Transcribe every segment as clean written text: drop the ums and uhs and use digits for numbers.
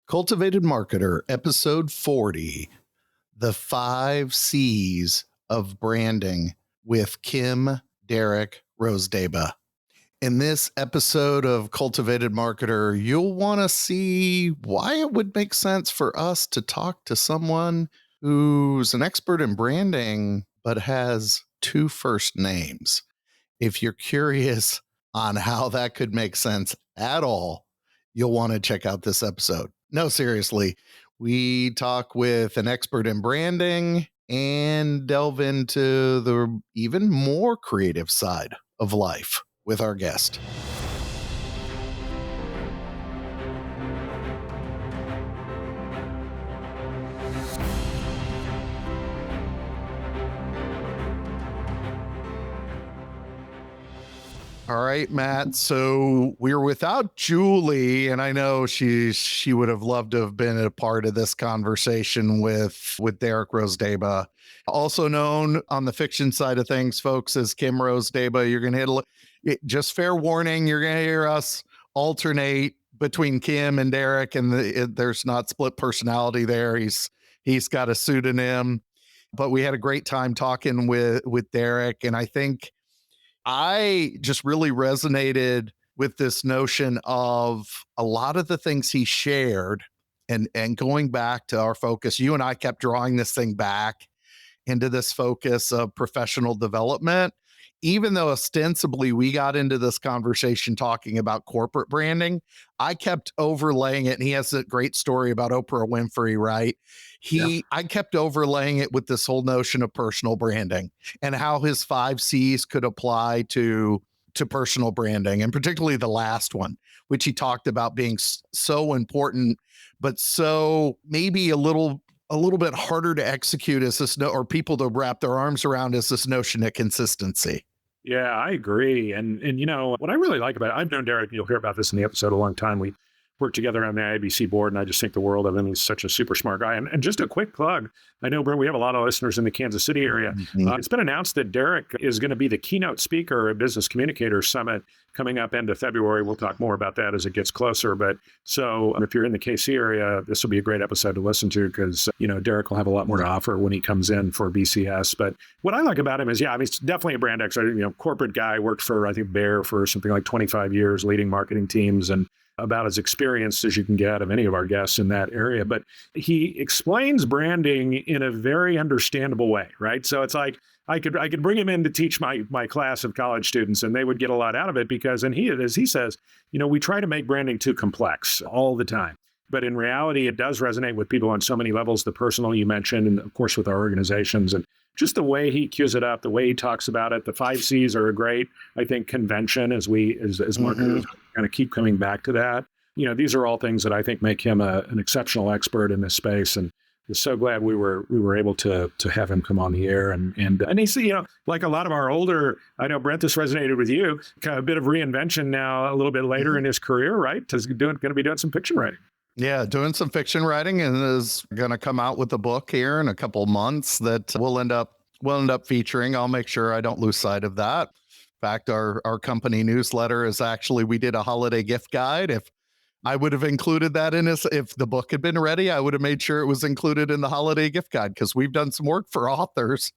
CultivatED Marketer, episode 40, the 5 C's of branding with Kim, Derrick, Rozdeba. In this episode of CultivatED Marketer, you'll want to see why it would make sense for us to talk to someone who's an expert in branding, but has 2 first names. If you're curious on how that could make sense at all, you'll want to check out this episode. No, seriously, we talk with an expert in branding and delve into the even more creative side of life with our guest. All right, Matt. So we're without Julie, and I know she would have loved to have been a part of this conversation with Derrick Rozdeba, also known on the fiction side of things, folks, as Kim Rozdeba. You're going to just fair warning, you're going to hear us alternate between Kim and Derrick, and there's not split personality there. He's got a pseudonym, but we had a great time talking with Derrick, and I think I just really resonated with this notion of a lot of the things he shared, and going back to our focus. You and I kept drawing this thing back into this focus of professional development, even though ostensibly we got into this conversation talking about corporate branding. I kept overlaying it, and he has a great story about Oprah Winfrey, right? I kept overlaying it with this whole notion of personal branding and how his 5 C's could apply to personal branding, and particularly the last one, which he talked about being so important, but so maybe a little bit harder to execute as this, or people to wrap their arms around, as this notion of consistency. Yeah, I agree. And you know, what I really like about it, I've known Derrick, you'll hear about this in the episode, a long time. We worked together on the IABC board, and I just think the world of him. He's such a super smart guy. And just a quick plug, I know we have a lot of listeners in the Kansas City area. It's been announced that Derrick is going to be the keynote speaker at Business Communicators Summit coming up end of February. We'll talk more about that as it gets closer. But so if you're in the KC area, this will be a great episode to listen to, because, you know, Derrick will have a lot more to offer when he comes in for BCS. But what I like about him is, I mean, he's definitely a brand expert, corporate guy, worked for, I think, Bayer for something like 25 years, leading marketing teams, and about as experienced as you can get of any of our guests in that area. But he explains branding in a very understandable way, right? So it's like, I could bring him in to teach my class of college students, and they would get a lot out of it, because, and as he says, we try to make branding too complex all the time. But in reality, it does resonate with people on so many levels, the personal you mentioned, and of course with our organizations, and just the way he cues it up, the way he talks about it. The 5 C's are a great, I think, convention as marketers kind of keep coming back to that. These are all things that I think make him an exceptional expert in this space. And I'm so glad we were able to have him come on the air. And he's, like a lot of our older, I know, Brent, this resonated with you, kind of a bit of reinvention now, a little bit later in his career, right? He's going to be doing some fiction writing. Yeah, doing some fiction writing, and is going to come out with a book here in a couple months that we'll end up featuring. I'll make sure I don't lose sight of that. In fact, our company newsletter is actually, we did a holiday gift guide. If I would have included that if the book had been ready, I would have made sure it was included in the holiday gift guide, because we've done some work for authors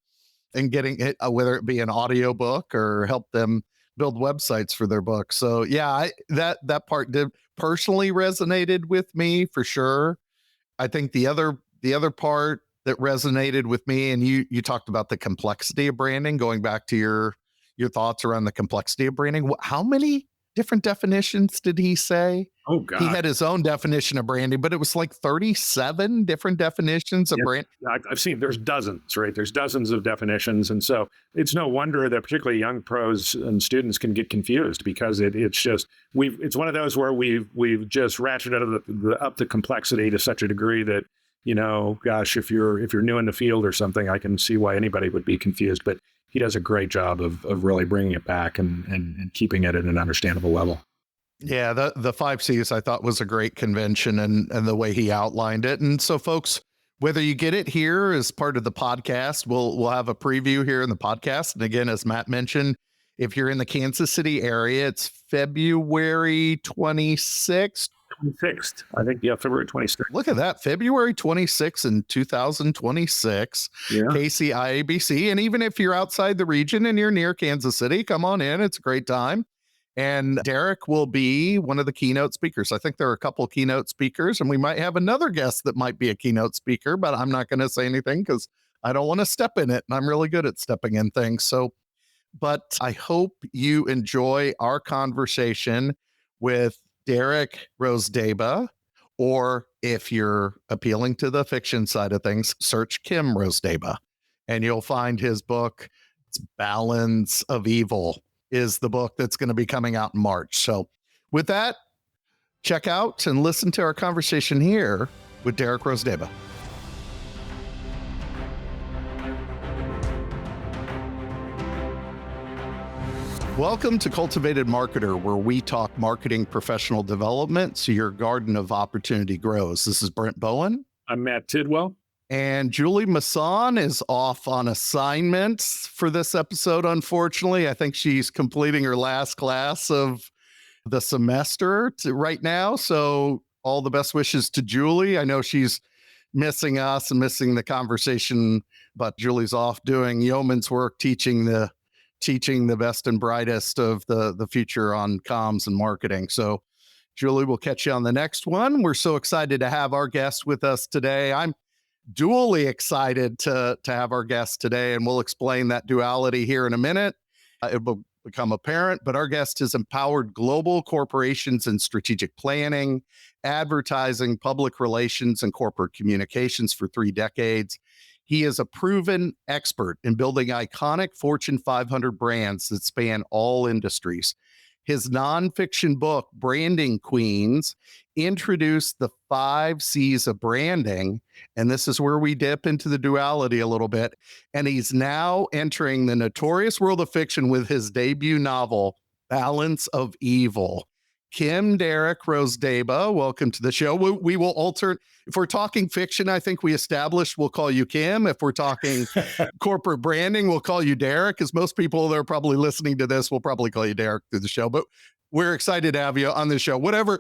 and getting it, whether it be an audio book or help them build websites for their books. So yeah, that part did personally resonated with me for sure. I think the other part that resonated with me, and you talked about the complexity of branding, going back to your thoughts around the complexity of branding. How many different definitions did he say? Oh, God. He had his own definition of branding, but it was like 37 different definitions of brand. I've seen there's dozens, right? There's dozens of definitions. And so it's no wonder that particularly young pros and students can get confused, because it's one of those where we've just ratcheted up the complexity to such a degree that, gosh, if you're new in the field or something, I can see why anybody would be confused. But he does a great job of really bringing it back and keeping it at an understandable level. Yeah, the 5 C's I thought was a great convention, and the way he outlined it. And so, folks, whether you get it here as part of the podcast, we'll have a preview here in the podcast. And again, as Matt mentioned, if you're in the Kansas City area, it's February 26th. 26th. I think, yeah, February 26th. Look at that, February 26th in 2026, Yeah. KCIABC. And even if you're outside the region and you're near Kansas City, come on in. It's a great time. And Derrick will be one of the keynote speakers. I think there are a couple of keynote speakers, and we might have another guest that might be a keynote speaker, but I'm not going to say anything because I don't want to step in it. And I'm really good at stepping in things. So, but I hope you enjoy our conversation with Derrick Rozdeba, or if you're appealing to the fiction side of things, search Kim Rozdeba, and you'll find his book. It's Balance of Evil is the book that's going to be coming out in March. So with that, check out and listen to our conversation here with Derrick Rozdeba. Welcome to CultivatED Marketer, where we talk marketing professional development so your garden of opportunity grows. This is Brent Bowen. I'm Matt Tidwell. And Julie Masson is off on assignment for this episode, unfortunately. I think she's completing her last class of the semester right now. So all the best wishes to Julie. I know she's missing us and missing the conversation, but Julie's off doing yeoman's work, teaching the best and brightest of the future on comms and marketing. So Julie, we'll catch you on the next one. We're so excited to have our guest with us today. I'm dually excited to have our guest today, and we'll explain that duality here in a minute. It will become apparent, but our guest has empowered global corporations in strategic planning, advertising, public relations, and corporate communications for 3 decades. He is a proven expert in building iconic Fortune 500 brands that span all industries. His nonfiction book, Branding Queens, introduced the 5 C's of branding. And this is where we dip into the duality a little bit. And he's now entering the notorious world of fiction with his debut novel, Balance of Evil. Kim Derrick Rozdeba, welcome to the show. We will alter. If we're talking fiction, I think we established we'll call you Kim. If we're talking corporate branding, we'll call you Derrick, because most people that are probably listening to this will probably call you Derrick through the show. But we're excited to have you on the show. Whatever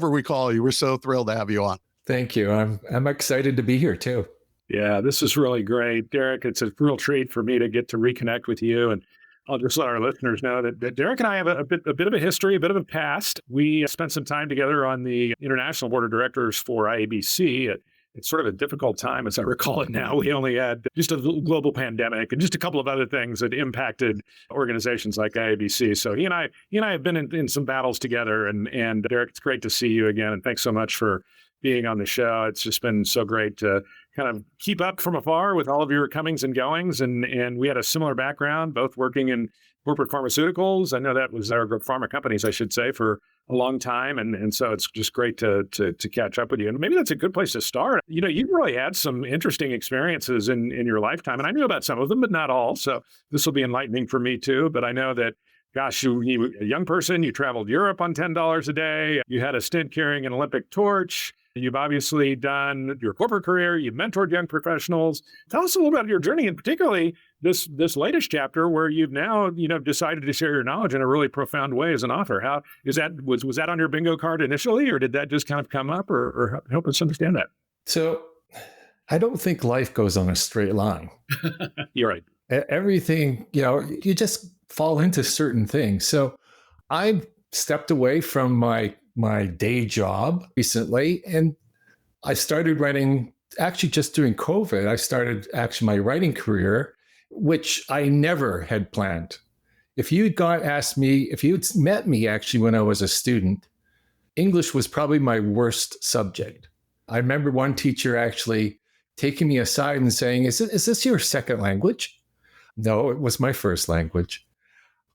we call you, we're so thrilled to have you on. Thank you. I'm excited to be here too. Yeah, this is really great. Derrick, it's a real treat for me to get to reconnect with you. And I'll just let our listeners know that Derrick and I have a bit of a history, a bit of a past. We spent some time together on the international board of directors for IABC. It's sort of a difficult time, as I recall it now. We only had just a global pandemic and just a couple of other things that impacted organizations like IABC. So he and I have been in some battles together. And Derrick, it's great to see you again. And thanks so much for being on the show. It's just been so great to kind of keep up from afar with all of your comings and goings. And we had a similar background, both working in corporate pharmaceuticals. I know that was our pharma companies, I should say, for a long time. And so it's just great to catch up with you. And maybe that's a good place to start. You know, you really had some interesting experiences in your lifetime. And I knew about some of them, but not all. So this will be enlightening for me too. But I know that, gosh, you were a young person, you traveled Europe on $10 a day. You had a stint carrying an Olympic torch. You've obviously done your corporate career. You've mentored young professionals. Tell us a little about your journey, and particularly this latest chapter where you've now, decided to share your knowledge in a really profound way as an author. How is that? Was that on your bingo card initially, or did that just kind of come up, or help us understand that? So I don't think life goes on a straight line. You're right. Everything, you just fall into certain things. So I stepped away from my day job recently, and I started writing, actually just during COVID. I started my writing career, which I never had planned. If you'd met me actually when I was a student, English was probably my worst subject. I remember one teacher actually taking me aside and saying, is this your second language? No, it was my first language.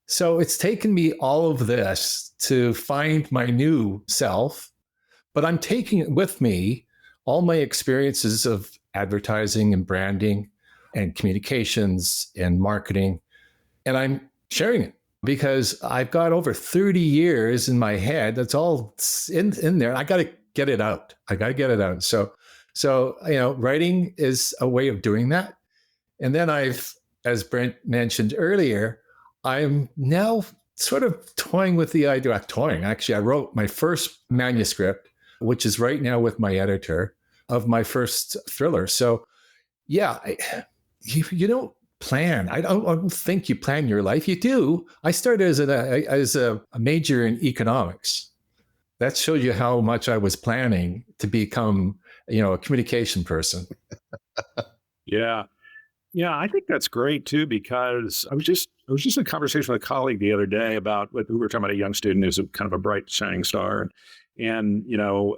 So it's taken me all of this to find my new self, but I'm taking it with me, all my experiences of advertising and branding and communications and marketing, and I'm sharing it because I've got over 30 years in my head. That's all in there. I got to get it out. So, writing is a way of doing that. And then as Brent mentioned earlier, I'm now sort of toying with the idea. Actually, I wrote my first manuscript which is right now with my editor of my first thriller. So yeah, you don't plan. I don't think you plan your life. You do. I started as a major in economics. That shows you how much I was planning to become, a communication person. Yeah. Yeah, I think that's great too, because I was just in a conversation with a colleague the other day about we were talking about a young student who's a kind of a bright shining star, and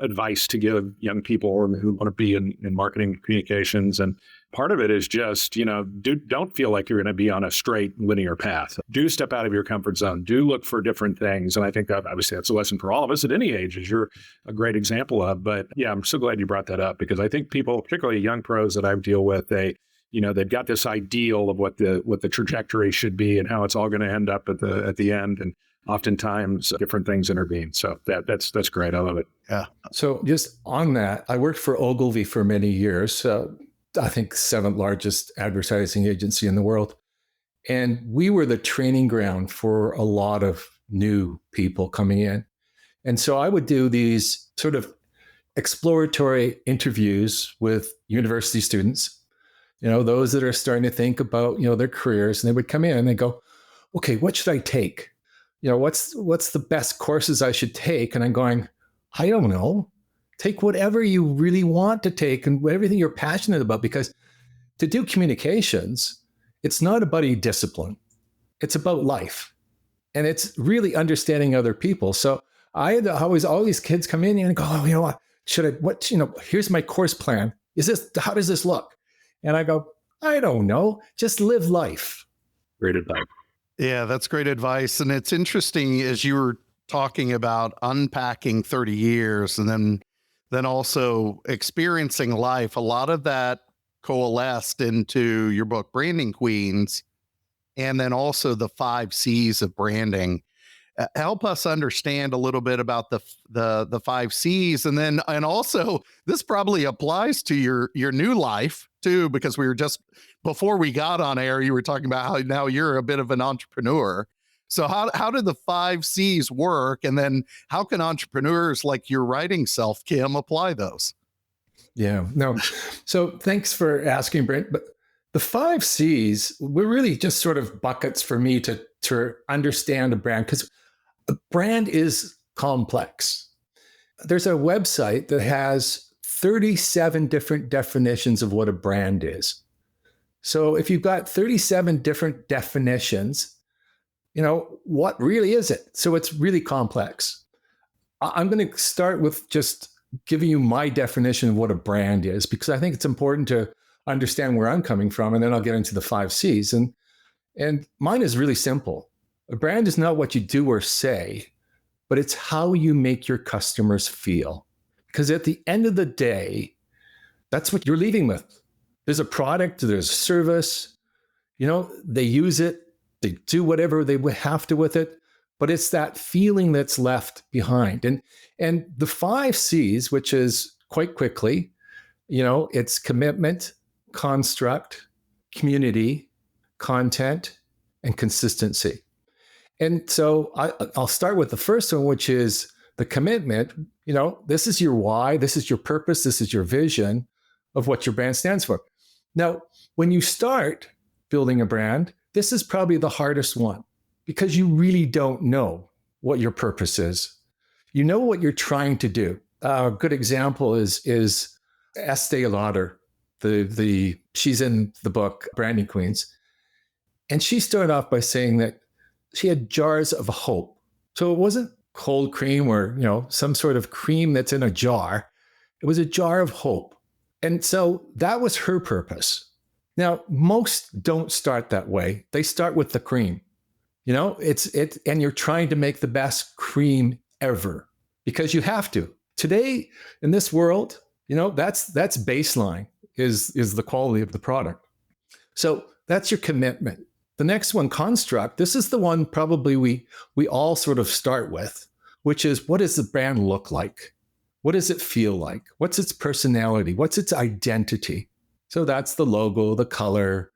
advice to give young people who want to be in marketing communications. And part of it is just, don't feel like you're going to be on a straight linear path. Do step out of your comfort zone. Do look for different things. And I think that obviously that's a lesson for all of us at any age, as you're a great example of. But yeah, I'm so glad you brought that up, because I think people, particularly young pros that I deal with, they've got this ideal of what the trajectory should be and how it's all going to end up at the end. And oftentimes different things intervene. So that's great. I love it. Yeah. So just on that, I worked for Ogilvy for many years. I think 7th largest advertising agency in the world. And we were the training ground for a lot of new people coming in. And so I would do these sort of exploratory interviews with university students, those that are starting to think about, their careers. And they would come in and they go, okay, what should I take? What's the best courses I should take? And I'm going, I don't know. Take whatever you really want to take and everything you're passionate about, because to do communications, it's not about a discipline. It's about life. And it's really understanding other people. So I had always all these kids come in and go, oh, here's my course plan. How does this look? And I go, I don't know. Just live life. Great advice. Yeah, that's great advice. And it's interesting, as you were talking about unpacking 30 years and then also experiencing life, a lot of that coalesced into your book, Branding Queens, and then also the 5 C's of branding. Help us understand a little bit about the 5 C's. And also this probably applies to your new life too, because we were just, before we got on air, you were talking about how now you're a bit of an entrepreneur. So how do the 5 C's work? And then how can entrepreneurs like your writing self, Kim, apply those? Yeah, no. So thanks for asking, Brent. But the 5 C's were really just sort of buckets for me to understand a brand, because a brand is complex. There's a website that has 37 different definitions of what a brand is. So if you've got 37 different definitions, what really is it? So it's really complex. I'm going to start with just giving you my definition of what a brand is, because I think it's important to understand where I'm coming from, and then I'll get into the 5 C's. And mine is really simple. A brand is not what you do or say, but it's how you make your customers feel. Because at the end of the day, that's what you're leaving with. There's a product, there's a service, they use it, they do whatever they have to with it, but it's that feeling that's left behind. And the 5 C's, which is quite quickly, it's commitment, construct, community, content, and consistency. And so I'll start with the first one, which is the commitment. This is your why, this is your purpose, this is your vision of what your brand stands for. Now, when you start building a brand, this is probably the hardest one, because you really don't know what your purpose is. You know what you're trying to do. A good example is Estee Lauder. She's in the book Branding Queens. And she started off by saying that she had jars of hope. So it wasn't cold cream or, some sort of cream that's in a jar. It was a jar of hope. And so that was her purpose. Now, most don't start that way. They start with the cream. And you're trying to make the best cream ever, because you have to. Today, in this world, that's baseline is the quality of the product. So that's your commitment. The next one, construct. This is the one probably we all sort of start with, which is, what does the brand look like? What does it feel like? What's its personality? What's its identity? So that's the logo, the color,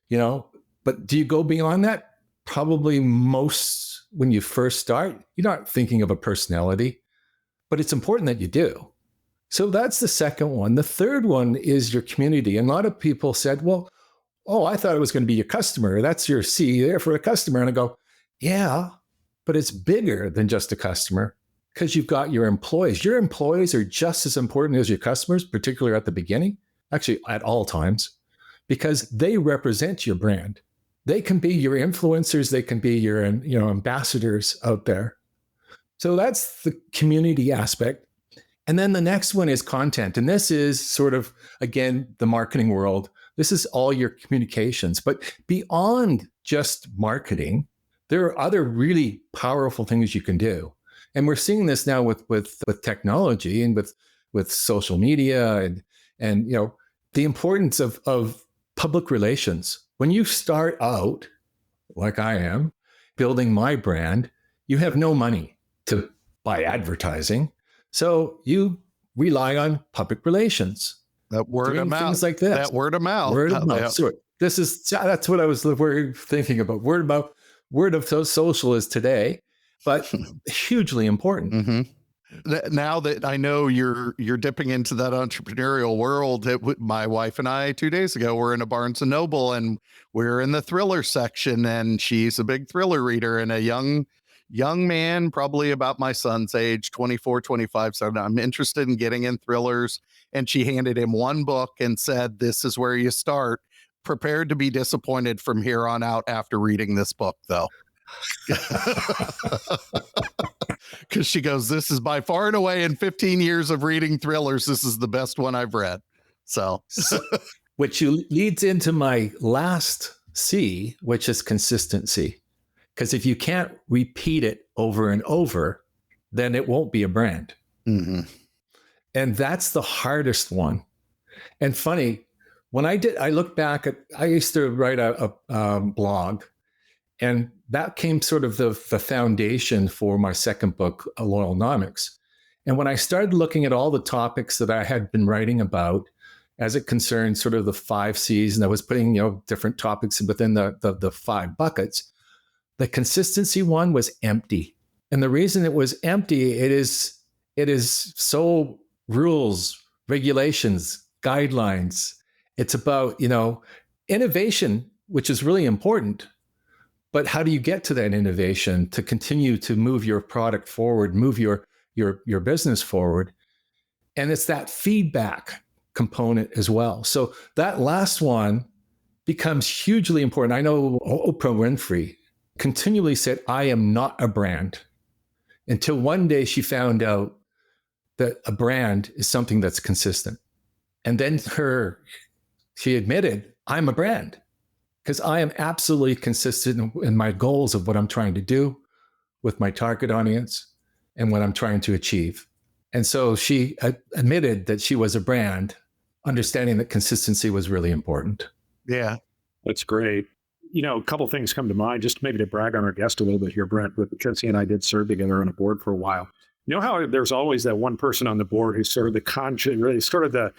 but do you go beyond that? Probably most, when you first start, you're not thinking of a personality, but it's important that you do. So that's the second one. The third one is your community. And a lot of people said, well, oh, I thought it was going to be your customer. That's your C there for a customer. And I go, yeah, but it's bigger than just a customer because you've got your employees. Your employees are just as important as your customers, particularly at the beginning, actually at all times, because they represent your brand. They can be your influencers. They can be your, ambassadors out there. So that's the community aspect. And then the next one is content. And this is sort of, again, the marketing world. This is all your communications. But beyond just marketing, there are other really powerful things you can do. And we're seeing this now with technology and with social media and the importance of public relations. When you start out, like I am, building my brand, you have no money to buy advertising. So you rely on public relations. That word of mouth. Things like this. That word of mouth. Word of mouth. Yeah. So that's what I was thinking about. Word of social is today, but hugely important. Mm-hmm. Now that I know you're dipping into that entrepreneurial world, my wife and I 2 days ago were in a Barnes and Noble, and we're in the thriller section, and she's a big thriller reader, and a young man, probably about my son's age, 24, 25, said, I'm interested in getting in thrillers. And she handed him one book and said, this is where you start. Prepared to be disappointed from here on out after reading this book, though. Because she goes, this is by far and away in 15 years of reading thrillers, this is the best one I've read. So which leads into my last C, which is consistency. Because if you can't repeat it over and over, then it won't be a brand. Mm-hmm. And that's the hardest one. And funny, when I look back I used to write a blog, and that came sort of the foundation for my second book, Loyal Omics. And when I started looking at all the topics that I had been writing about as it concerned sort of the 5 C's, and I was putting, different topics within the 5 buckets, the consistency one was empty. And the reason it was empty, it is so rules, regulations, guidelines. It's about, innovation, which is really important. But how do you get to that innovation to continue to move your product forward, move your business forward? And it's that feedback component as well. So that last one becomes hugely important. I know Oprah Winfrey continually said, I am not a brand, until one day she found out that a brand is something that's consistent. And then she admitted, I'm a brand, because I am absolutely consistent in my goals of what I'm trying to do with my target audience and what I'm trying to achieve. And so she admitted that she was a brand, understanding that consistency was really important. Yeah. That's great. A couple of things come to mind, just maybe to brag on our guest a little bit here, Brent, because he and I did serve together on a board for a while. You know how there's always that one person on the board who's sort of the conscience, really sort of the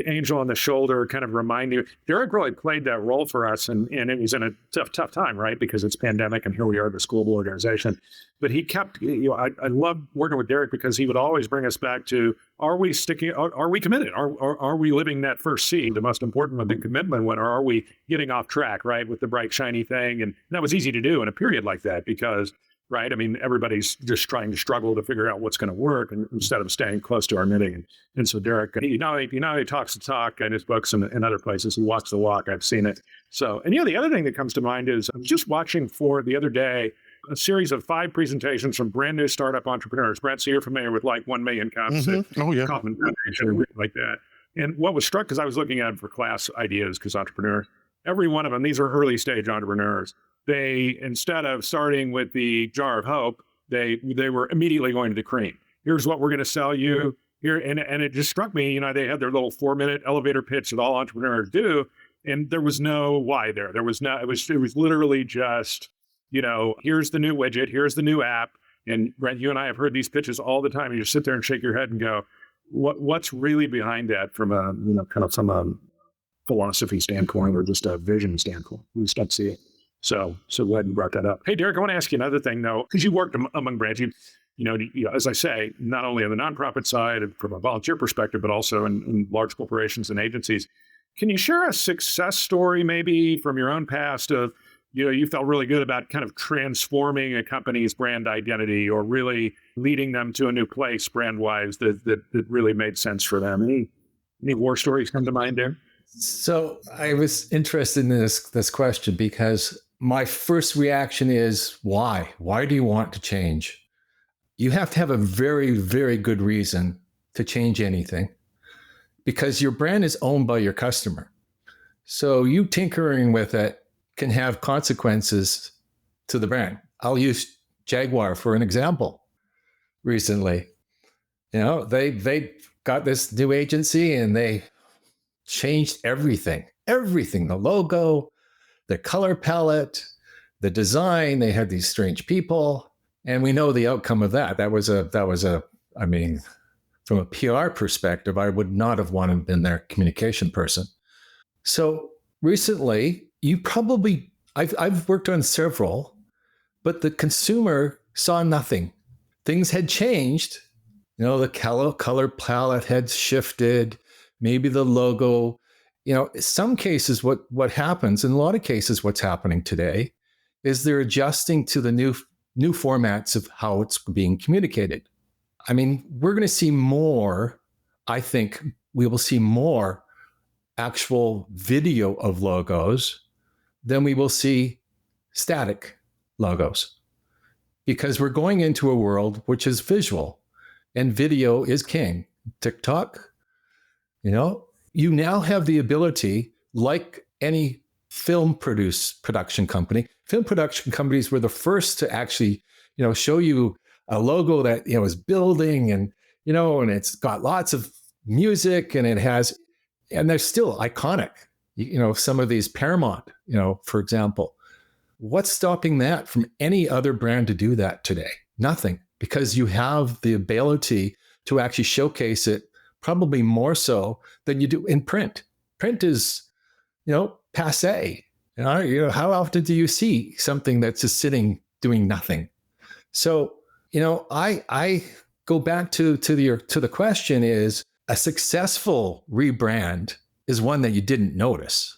angel on the shoulder, kind of remind you. Derrick really played that role for us, and it was in a tough time, right? Because it's pandemic, and here we are, this global organization. But he kept, I love working with Derrick because he would always bring us back to, are we sticking, are we committed? Are we living that first C, the most important one, the commitment one, or are we getting off track, right, with the bright, shiny thing? And that was easy to do in a period like that because, right, I mean, everybody's just trying to struggle to figure out what's going to work instead of staying close to our knitting. And so Derrick, he talks the talk in his books and other places. He walks the walk. I've seen it. So, and the other thing that comes to mind is I was just watching for the other day a series of 5 presentations from brand new startup entrepreneurs. Brent, so you're familiar with like 1 Million Cups, Oh, yeah. Kaufman Foundation, like that. And what was struck, because I was looking at them for class ideas, because entrepreneur, every one of them, these are early stage entrepreneurs. They, instead of starting with the jar of hope, they were immediately going to the cream. Here's what we're going to sell you here. And it just struck me, they had their little 4-minute elevator pitch that all entrepreneurs do. And there was no why there. There was no, it was literally just, here's the new widget, here's the new app. And Brent, you and I have heard these pitches all the time. You just sit there and shake your head and go, what's really behind that from a, kind of some philosophy standpoint or just a vision standpoint? We just don't see it. So glad you brought that up. Hey, Derrick, I want to ask you another thing though, because you worked among brands. as I say, not only on the nonprofit side and from a volunteer perspective, but also in large corporations and agencies. Can you share a success story maybe from your own past of, you felt really good about kind of transforming a company's brand identity or really leading them to a new place brand-wise that really made sense for them? Any war stories come to mind there? So I was interested in this question because my first reaction is why? Why do you want to change? You have to have a very, very good reason to change anything because your brand is owned by your customer. So you tinkering with it can have consequences to the brand. I'll use Jaguar for an example. Recently, they got this new agency and they changed everything, the logo, the color palette, the design. They had these strange people, and we know the outcome of that. That was I mean, from a PR perspective, I would not have wanted to have been their communication person. So recently, I've worked on several, but the consumer saw nothing. Things had changed. The color palette had shifted. Maybe the logo. In some cases, what happens, in a lot of cases, what's happening today is they're adjusting to the new formats of how it's being communicated. I mean, we're going to see more. I think we will see more actual video of logos than we will see static logos, because we're going into a world which is visual, and video is king. TikTok, you now have the ability, like any film production company. Film production companies were the first to actually, show you a logo that is building, and and it's got lots of music, and they're still iconic. Some of these Paramount, for example. What's stopping that from any other brand to do that today? Nothing, because you have the ability to actually showcase it probably more so than you do in print. Print is, passe. How often do you see something that's just sitting doing nothing? So, I go back to the question is, a successful rebrand is one that you didn't notice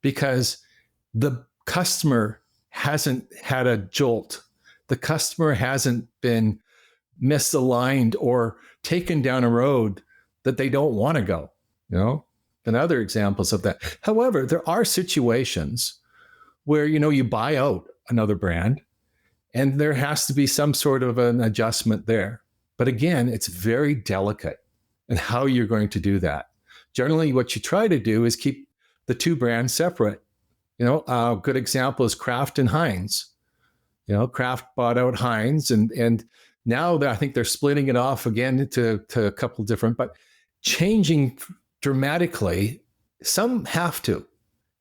because the customer hasn't had a jolt. The customer hasn't been misaligned or taken down a road that they don't want to go, and other examples of that. However, there are situations where, you buy out another brand and there has to be some sort of an adjustment there. But again, it's very delicate in how you're going to do that. Generally, what you try to do is keep the two brands separate. A good example is Kraft and Heinz. Kraft bought out Heinz, and now I think they're splitting it off again to a couple different, but changing dramatically. Some have to.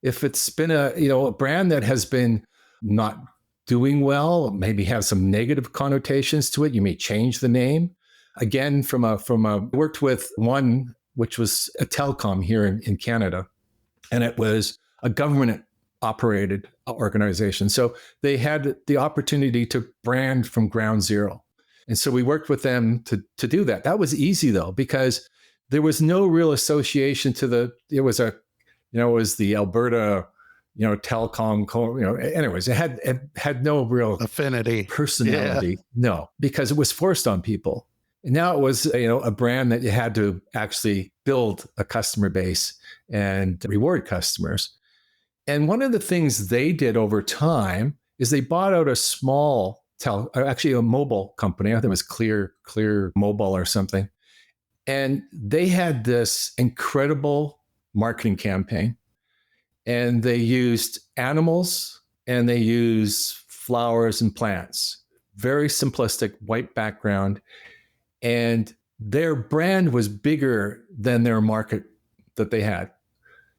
If it's been a brand that has been not doing well, maybe have some negative connotations to it, you may change the name. Again, worked with one which was a Telecom here in Canada, and it was a government operated organization. So they had the opportunity to brand from ground zero. And so we worked with them to do that. That was easy though, because there was no real association to it was the Alberta, Telecom, anyways, it had no real affinity, personality. Yeah. No, because it was forced on people. And now it was, a brand that you had to actually build a customer base and reward customers. And one of the things they did over time is they bought out a small, actually a mobile company. I think it was Clear Mobile or something. And they had this incredible marketing campaign. And they used animals and they used flowers and plants. Very simplistic, white background. And their brand was bigger than their market that they had.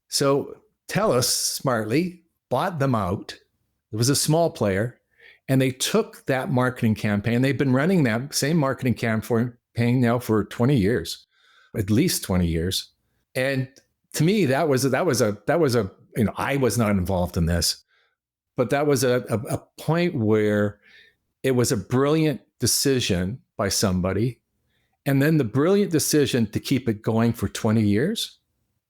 So TELUS smartly bought them out. It was a small player, and they took that marketing campaign. They've been running that same marketing campaign now for 20 years, at least 20 years. And to me, that was a I was not involved in this, but that was a point where it was a brilliant decision by somebody, and then the brilliant decision to keep it going for 20 years.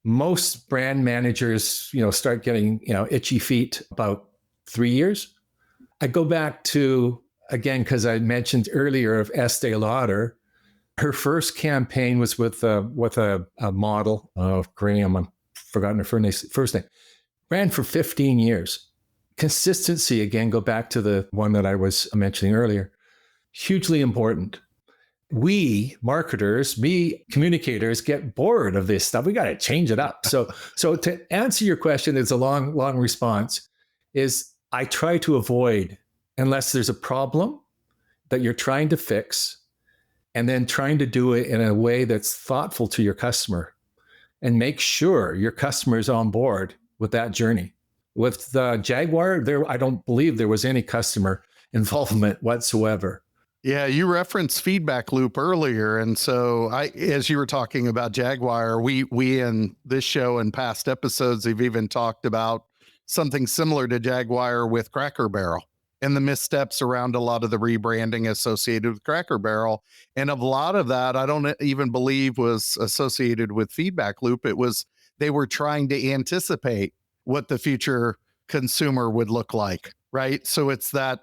Most brand managers, start getting, itchy feet about 3 years. I go back to, again, because I mentioned earlier of Estee Lauder. Her first campaign was with a model of Graham. I've forgotten her first name. Ran for 15 years. Consistency, again, go back to the one that I was mentioning earlier. Hugely important. We marketers, communicators get bored of this stuff. We got to change it up. So to answer your question, it's a long response, is I try to avoid, unless there's a problem that you're trying to fix, and then trying to do it in a way that's thoughtful to your customer and make sure your customer is on board with that journey. With Jaguar, I don't believe there was any customer involvement whatsoever. Yeah, you referenced feedback loop earlier. And so as you were talking about Jaguar, we in this show and past episodes have even talked about something similar to Jaguar with Cracker Barrel and the missteps around a lot of the rebranding associated with Cracker Barrel. And a lot of that, I don't even believe was associated with feedback loop. It was, they were trying to anticipate what the future consumer would look like, right? So it's that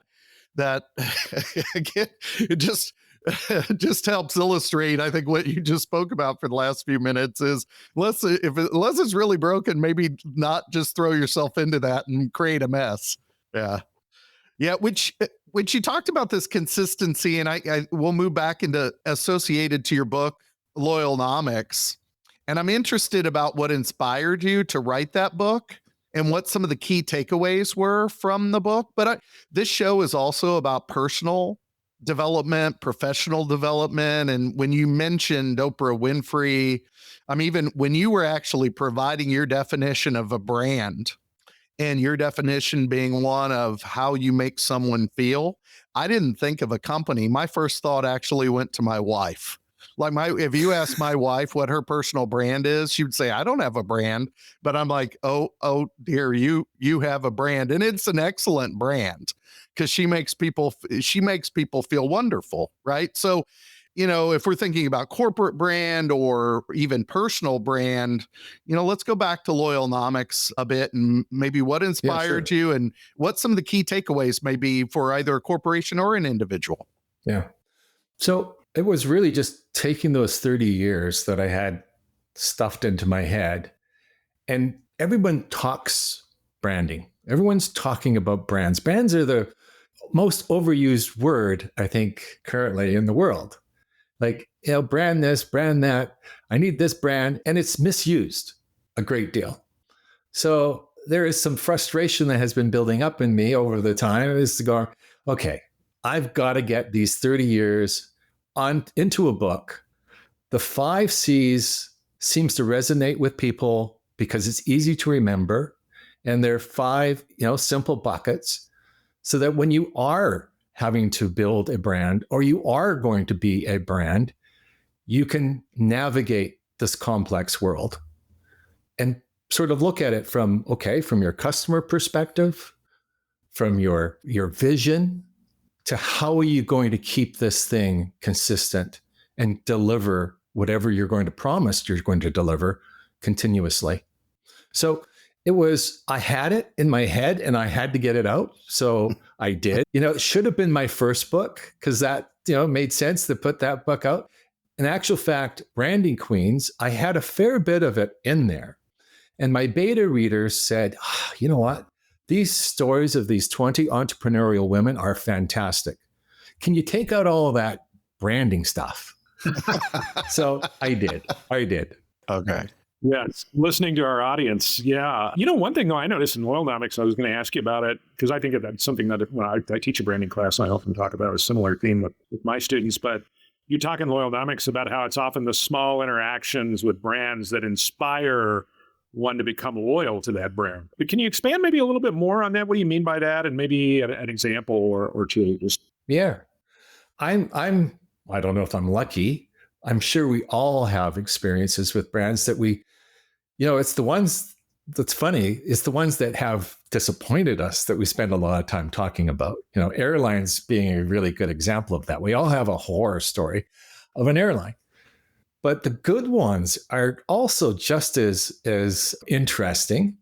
again, it just helps illustrate, I think, what you just spoke about for the last few minutes is unless it's really broken, maybe not just throw yourself into that and create a mess. Yeah, which you talked about this consistency, and I will move back into associated to your book, Loyalnomics, and I'm interested about what inspired you to write that book and what some of the key takeaways were from the book. But this show is also about personal development, professional development. And when you mentioned Oprah Winfrey, even when you were actually providing your definition of a brand and your definition being one of how you make someone feel, I didn't think of a company. My first thought actually went to my wife. If you ask my wife what her personal brand is, she would say, I don't have a brand, but I'm like, oh dear, you have a brand, and it's an excellent brand because she makes people feel wonderful. Right. So, if we're thinking about corporate brand or even personal brand, let's go back to Loyalnomics a bit and maybe what inspired you and what some of the key takeaways may be for either a corporation or an individual. Yeah. So it was really just taking those 30 years that I had stuffed into my head, and everyone talks branding. Everyone's talking about brands. Brands are the most overused word, I think, currently in the world. Brand this, brand that. I need this brand, and it's misused a great deal. So there is some frustration that has been building up in me over the time is to go, okay, I've got to get these 30 years into a book. The 5 C's seems to resonate with people because it's easy to remember. And there are 5, simple buckets so that when you are having to build a brand or you are going to be a brand, you can navigate this complex world and sort of look at it from your customer perspective, from your vision, to how are you going to keep this thing consistent and deliver whatever you're going to promise you're going to deliver continuously. So I had it in my head and I had to get it out. So I did. It should have been my first book because that, made sense to put that book out. In actual fact, Branding Queens, I had a fair bit of it in there. And my beta readers said, you know what? These stories of these 20 entrepreneurial women are fantastic. Can you take out all of that branding stuff? So I did. Okay. Yes. Listening to our audience. Yeah. One thing though I noticed in Loyalnomics, I was going to ask you about it because I think that's something that when I teach a branding class, I often talk about a similar theme with my students, but you talk in Loyalnomics about how it's often the small interactions with brands that inspire one to become loyal to that brand. But can you expand maybe a little bit more on that? What do you mean by that? And maybe an example or two. Yeah. I don't know if I'm lucky. I'm sure we all have experiences with brands that it's the ones that's funny is the ones that have disappointed us that we spend a lot of time talking about. Airlines being a really good example of that. We all have a horror story of an airline. But the good ones are also just as interesting,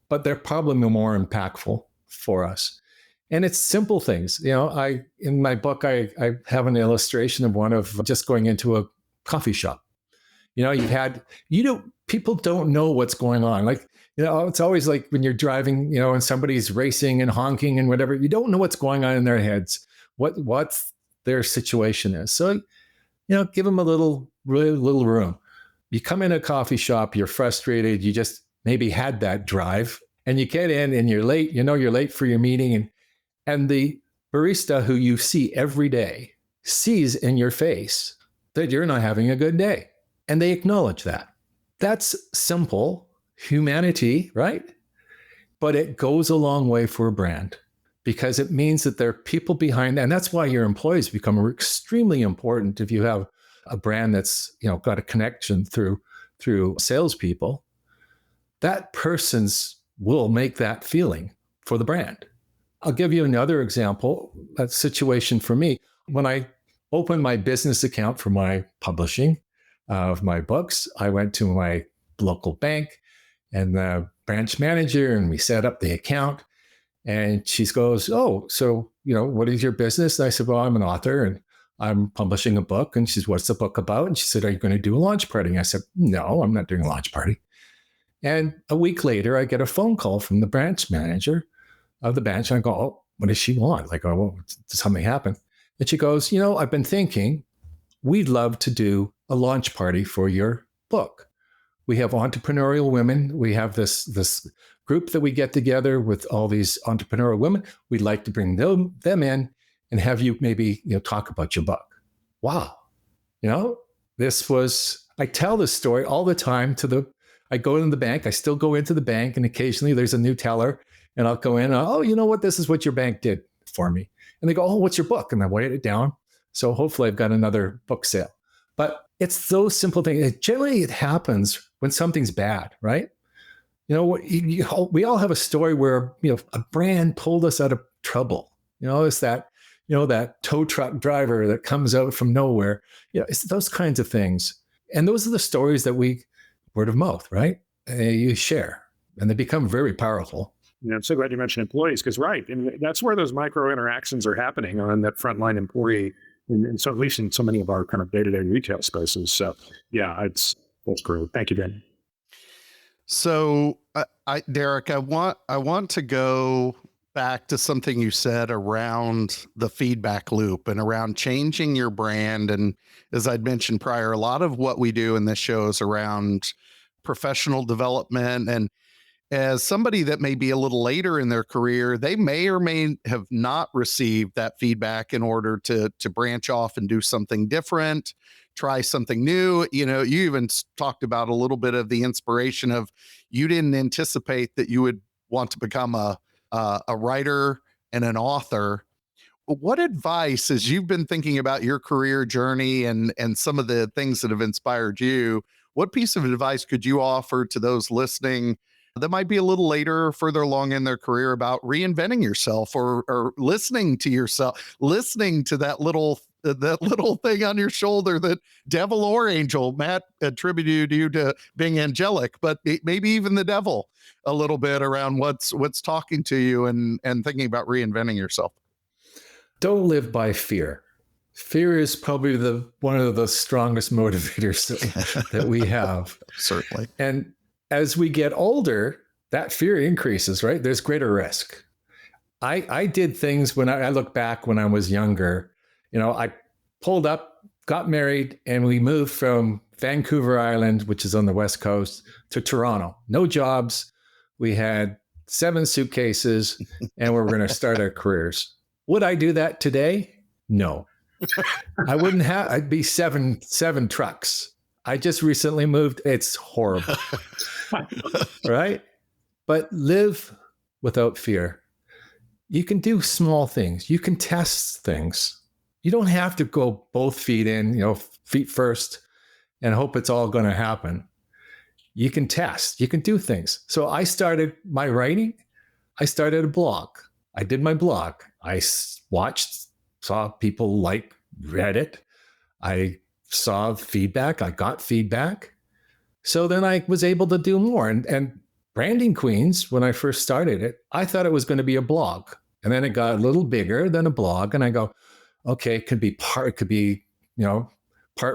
but they're probably more impactful for us. And it's simple things. In my book, I have an illustration of one of just going into a coffee shop. People don't know what's going on. Like, it's always like when you're driving, and somebody's racing and honking and whatever, you don't know what's going on in their heads, what their situation is. So, give them a really little room. You come in a coffee shop, you're frustrated, you just maybe had that drive, and you get in and you're late, you're late for your meeting, and the barista who you see every day sees in your face that you're not having a good day. And they acknowledge that. That's simple humanity, right? But it goes a long way for a brand because it means that there are people behind. And that's why your employees become extremely important if you have a brand that's got a connection through salespeople. That person's will make that feeling for the brand. I'll give you another example, a situation for me. When I opened my business account for my publishing of my books, I went to my local bank and the branch manager, and we set up the account. And she goes, "Oh, so, what is your business?" And I said, "Well, I'm an author and I'm publishing a book." And she said, "What's the book about?" And she said, "Are you going to do a launch party?" And I said, "No, I'm not doing a launch party." And a week later, I get a phone call from the branch manager of the branch. And I go, "Oh, what does she want?" Like, "Oh, well, did something happen?" And she goes, "I've been thinking we'd love to do a launch party for your book. We have entrepreneurial women. We have this group that we get together with all these entrepreneurial women. We'd like to bring them in and have you maybe talk about your book." Wow. I tell this story all the time I go into the bank. I still go into the bank, and occasionally there's a new teller, and I'll go in. "Oh, you know what? This is what your bank did for me." And they go, "Oh, what's your book?" And I write it down. So hopefully I've got another book sale. But it's those simple things. Generally, it happens when something's bad, right? We all have a story where a brand pulled us out of trouble. It's that tow truck driver that comes out from nowhere. It's those kinds of things, and those are the stories that word of mouth, right? You share, and they become very powerful. I'm so glad you mentioned employees because, right, and that's where those micro interactions are happening on that frontline employee. And so at least in so many of our kind of day-to-day retail spaces. So yeah, that's great. Thank you, Ben. So Derrick, I want to go back to something you said around the feedback loop and around changing your brand. And as I'd mentioned prior, a lot of what we do in this show is around professional development. And as somebody that may be a little later in their career, they may or may have not received that feedback in order to branch off and do something different, try something new. You even talked about a little bit of the inspiration of you didn't anticipate that you would want to become a writer and an author. What advice, as you've been thinking about your career journey and some of the things that have inspired you, what piece of advice could you offer to those listening that might be a little later or further along in their career about reinventing yourself or listening to yourself, listening to that little thing on your shoulder, that devil or angel? Matt attributed you to being angelic, but maybe even the devil a little bit around what's talking to you and thinking about reinventing yourself. Don't live by fear. Fear is probably one of the strongest motivators that we have. Certainly. And as we get older, that fear increases, right? There's greater risk. I did things when I look back when I was younger. I pulled up, got married, and we moved from Vancouver Island, which is on the West Coast, to Toronto. No jobs. We had 7 suitcases, and we were going to start our careers. Would I do that today? No. I wouldn't have. I'd be seven trucks. I just recently moved. It's horrible. Right? But live without fear. You can do small things. You can test things. You don't have to go both feet in, feet first, and hope it's all going to happen. you can test, you can do things. So I started my writing. I started a blog. I did my blog. I watched, saw people read it. I saw feedback. I got feedback. So then I was able to do more. And Branding Queens, when I first started it, I thought it was going to be a blog. And then it got a little bigger than a blog. And I go, okay, it could be, part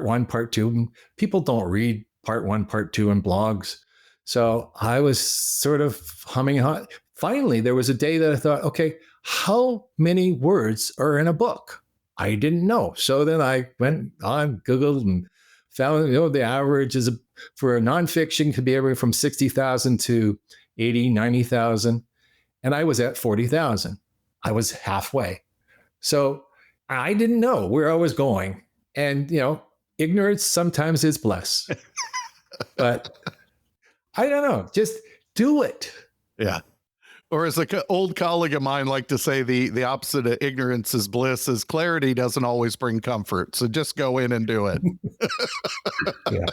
one, part two. People don't read part one, part two in blogs. So I was sort of humming hot. Finally, there was a day that I thought, okay, how many words are in a book? I didn't know. So then I went on Google and found, the average is for a nonfiction could be everywhere from 60,000 to 80, 90,000. And I was at 40,000. I was halfway. So I didn't know where I was going. And, ignorance sometimes is bliss. But I don't know, just do it. Yeah. Or as an old colleague of mine like to say, the opposite of ignorance is bliss, is clarity doesn't always bring comfort. So just go in and do it. Yeah.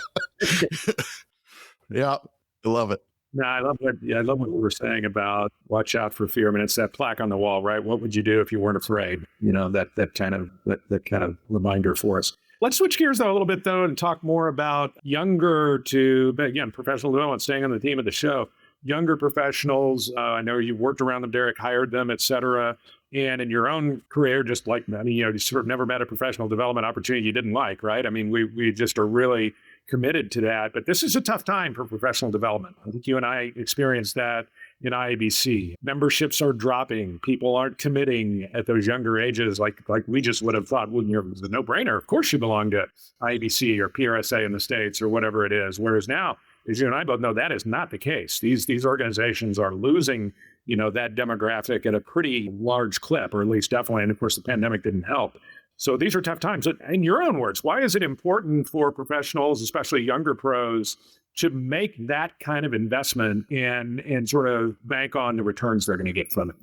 Yeah. I love it. No, I love what we were saying about watch out for fear. I mean, it's that plaque on the wall, right? What would you do if you weren't afraid? That kind of reminder for us. Let's switch gears though a little bit though and talk more about younger to, again, professional development, staying on the theme of the show. Younger professionals, I know you worked around them, Derrick, hired them, et cetera. And in your own career, just like, you sort of never met a professional development opportunity you didn't like, right? I mean, we just are really committed to that. But this is a tough time for professional development. I think you and I experienced that in IABC. Memberships are dropping. People aren't committing at those younger ages like we just would have thought, well, it was a no-brainer. Of course you belong to IABC or PRSA in the States or whatever it is. Whereas now, as you and I both know, that is not the case. These organizations are losing, that demographic at a pretty large clip, or at least definitely. And of course, the pandemic didn't help. So these are tough times. In your own words, why is it important for professionals, especially younger pros, to make that kind of investment and sort of bank on the returns they're going to get from it?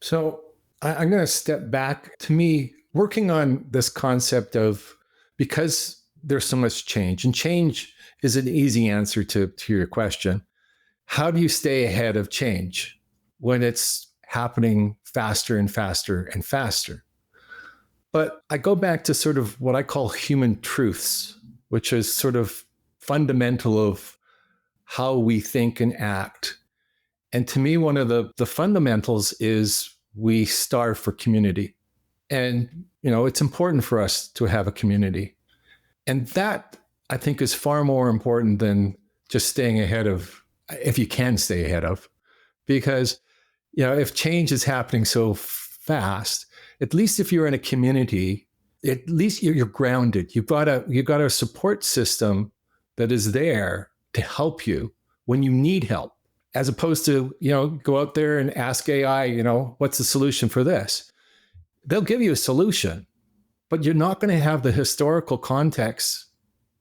So I'm going to step back. To me, working on this concept of, because there's so much change, and change is an easy answer to your question. How do you stay ahead of change when it's happening faster and faster and faster? But I go back to sort of what I call human truths, which is sort of fundamental of how we think and act. And to me, one of the fundamentals is we starve for community. And, it's important for us to have a community. And that, I think, is far more important than just staying ahead of, if you can stay ahead of, because, if change is happening so fast, at least if you're in a community, at least you're grounded. You've got a support system that is there to help you when you need help, as opposed to, go out there and ask AI, what's the solution for this? They'll give you a solution, but you're not going to have the historical context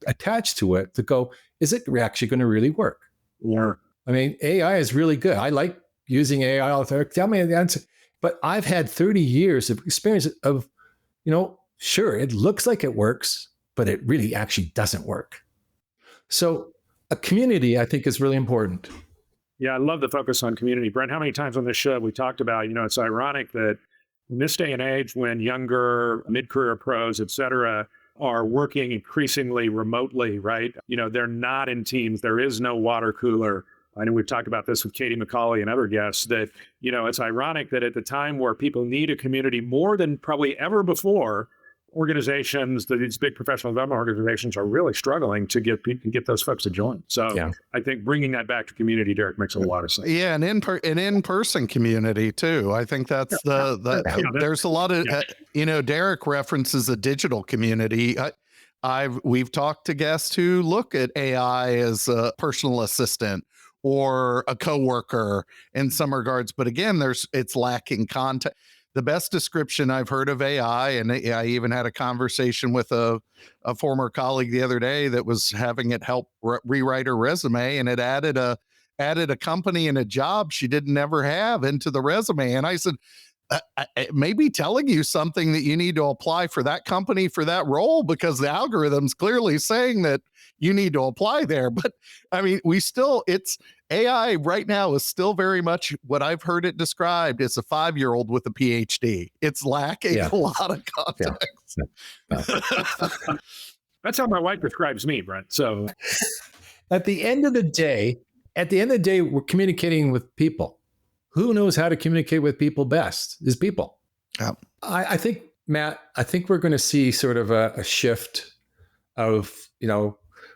attached to it to go, is it actually going to really work? Yeah. I mean, AI is really good. I like using AI all the time. Tell me the answer. But I've had 30 years of experience of, sure, it looks like it works, but it really actually doesn't work. So a community, I think, is really important. Yeah, I love the focus on community. Brent, how many times on this show we talked about, it's ironic that in this day and age when younger mid-career pros, et cetera, are working increasingly remotely, right? They're not in teams. There is no water cooler. I know we've talked about this with Katie McCauley and other guests that, it's ironic that at the time where people need a community more than probably ever before, organizations, these big professional development organizations are really struggling to get those folks to join. So yeah. I think bringing that back to community, Derrick, makes a lot of sense. Yeah, and an in-person community too. I think that's there's a lot of, Derrick references a digital community. We've talked to guests who look at AI as a personal assistant or a coworker in some regards, but again, it's lacking content. The best description I've heard of AI, and I even had a conversation with a former colleague the other day that was having it help rewrite her resume, and it added a company and a job she didn't ever have into the resume. And I said, maybe telling you something that you need to apply for that company for that role, because the algorithm's clearly saying that you need to apply there. But I mean, it's AI right now is still very much what I've heard it described as a 5-year-old with a PhD. It's lacking a lot of context. Yeah. That's how my wife describes me, Brent. So at the end of the day, we're communicating with people. Who knows how to communicate with people best is people. Yeah. I think, Matt, we're going to see sort of a shift of,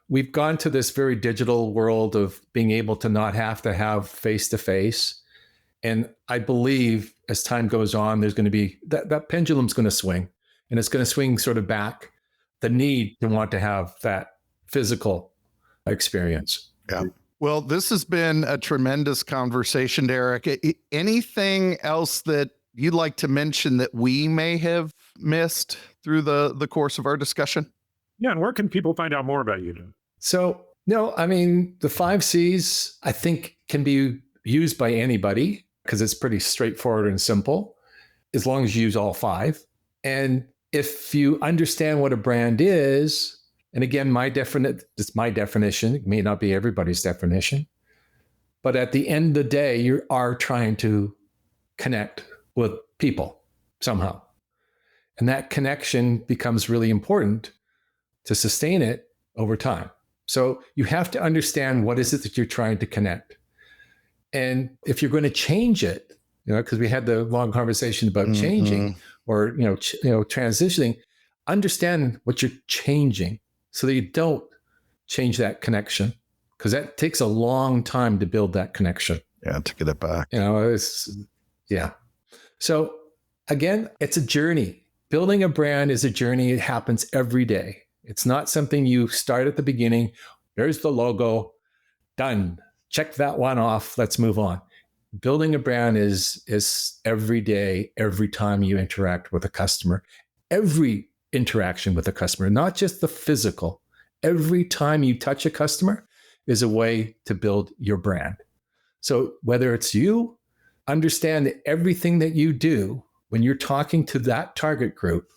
we've gone to this very digital world of being able to not have to have face-to-face. And I believe as time goes on, there's going to be that pendulum's going to swing, and it's going to swing sort of back the need to want to have that physical experience. Yeah. Well, this has been a tremendous conversation, Derrick. Anything else that you'd like to mention that we may have missed through the course of our discussion? Yeah. And where can people find out more about you? So, no, I mean, the 5 C's, I think, can be used by anybody because it's pretty straightforward and simple, as long as you use all 5. And if you understand what a brand is, and again, it's my definition. It may not be everybody's definition. But at the end of the day, you are trying to connect with people somehow. And that connection becomes really important to sustain it over time. So you have to understand what is it that you're trying to connect. And if you're going to change it, because we had the long conversation about changing or, transitioning, understand what you're changing, so that you don't change that connection, because that takes a long time to build that connection. Yeah, to get it back. So again, it's a journey. Building a brand is a journey. It happens every day. It's not something you start at the beginning. There's the logo, done. Check that one off. Let's move on. Building a brand is every day, every time you interact with a customer, every interaction with a customer, not just the physical. Every time you touch a customer is a way to build your brand. So whether it's you, understand that everything that you do when you're talking to that target group,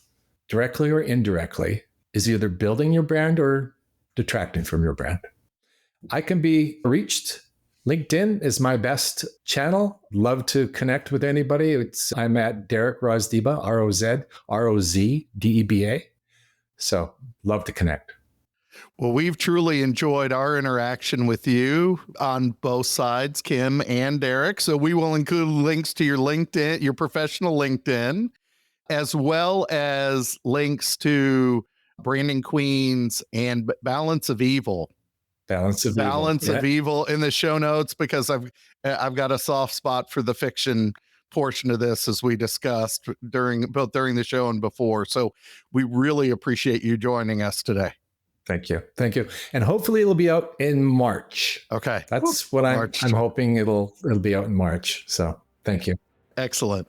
directly or indirectly, is either building your brand or detracting from your brand. I can be reached. LinkedIn is my best channel. Love to connect with anybody. I'm at Derrick Rozdeba, Rozdeba. So love to connect. Well, we've truly enjoyed our interaction with you on both sides, Kim and Derrick. So we will include links to your LinkedIn, your professional LinkedIn, as well as links to Branding Queens and Balance of Evil. Balance of Evil in the show notes, because I've got a soft spot for the fiction portion of this, as we discussed both during the show and before. So we really appreciate you joining us today. Thank you. And hopefully it'll be out in March. Okay. That's what I'm hoping it'll be out in March. So thank you. Excellent.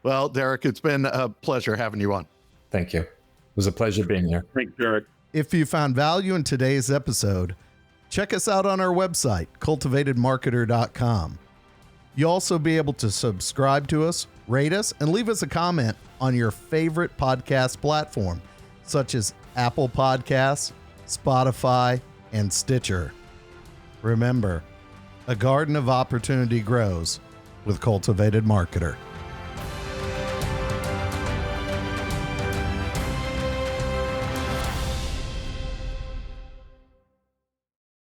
Well, Derrick, it's been a pleasure having you on. Thank you. It was a pleasure being here. Thanks, Derrick. If you found value in today's episode, check us out on our website, CultivatEDMarketer.com. You'll also be able to subscribe to us, rate us, and leave us a comment on your favorite podcast platform, such as Apple Podcasts, Spotify, and Stitcher. Remember, a garden of opportunity grows with CultivatED Marketer.